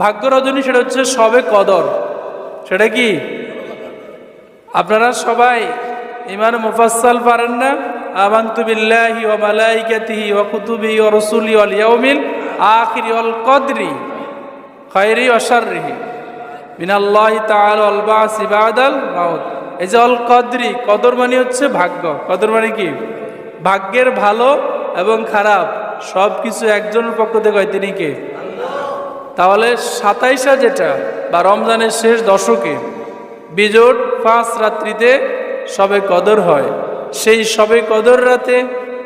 ভাগ্য রজনী সেটা হচ্ছে সবে কদর। সেটা কি আপনারা সবাই ইমান মুফাসসাল পারেন না? আমানতু বিল্লাহি ওয়া মালাইকাতিহি ওয়া কুতুবিহি ওয়া রাসূলিহি ওয়াল ইয়াউমিল আখির ওয়াল কদরি খায়রি ওয়া শাররিহি মিনাল্লাহি তাআলা ওয়াল বাসি বাদাল মাউত। এই যে অল কদরি, কদর মানে হচ্ছে ভাগ্য। কদর মানে কি? ভাগ্যের ভালো এবং খারাপ সব কিছু একজনের পক্ষ থেকে হয়, তিনি কে? তাহলে 27 যেটা বা রমজানের শেষ দশকে বিজোট 5 রাত্রিতে সবে কদর হয়। সেই সবে কদর রাতে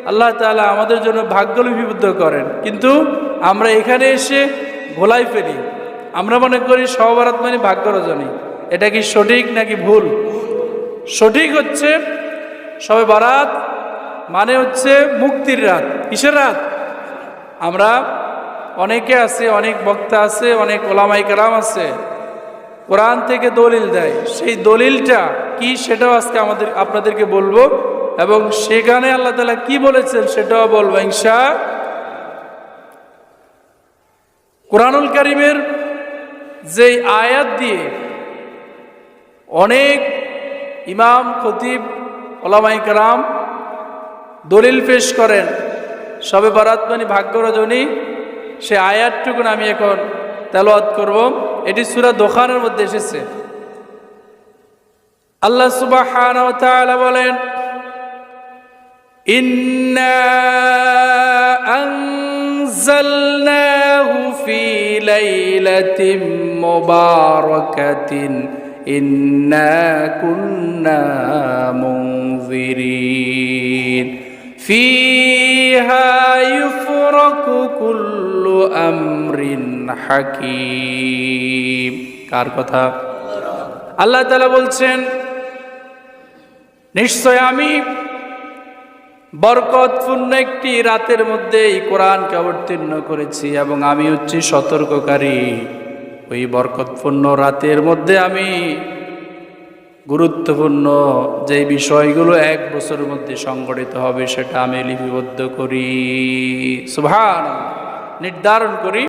আল্লাহ তাআলা আমাদের জন্য ভাগ্য লিপিবদ্ধ করেন, কিন্তু আমরা এখানে এসে ভোলাই ফেলি। আমরা মনে করি সবে বরাত মানে ভাগ্য রজনী। এটা কি সঠিক নাকি ভুল? সঠিক হচ্ছে সবে বরাত মানে হচ্ছে মুক্তির রাত। কিসের রাত? আমরা অনেকে আছে, অনেক বক্তা আছে, অনেক ওলামায়ে কেরাম আছে, কোরআন থেকে দলিল দেয়। সেই দলিলটা কি সেটাও আজকে আপনাদেরকে বলবো, এবং সেখানে আল্লাহ তাআলা কি বলেছেন সেটাও বলবো ইনশাআল্লাহ। কোরআনুল কারীমের যে আয়াত দিয়ে অনেক ইমাম, খতিব, ওলামায়ে কেরাম দলিল পেশ করেন সবে বরাত মানে ভাগ্য রজনী, সে আয়াতটুকুন আমি এখন তেলাওয়াত করব। এটি সূরা দোখানের মধ্যে এসেছে। আল্লাহ সুবহানাহু ওয়া তাআলা বলেন, ইন্না আনজালনাহু ফি লাইলাতিন মুবারাকাতিন ইন্না কুন্না মুনজিরিন ফিহা ইউফরাকু কুল্লু আমরিন হাকীম। কার কথা? আল্লাহ তাআলা বলছেন, নিশ্চয় আমি বরকতপূর্ণ একটি রাতের মধ্যে এই কোরআনকে অবতীর্ণ করেছি এবং আমি হচ্ছি সতর্ককারী। ওই বরকতপূর্ণ রাতের মধ্যে আমি গুরুত্বপূর্ণ যে বিষয়গুলো 1 বছরের মধ্যে সংগঠিত হবে সেটা আমি লিপিবদ্ধ করি, সুবহানাল্লাহ, নির্ধারণ করি।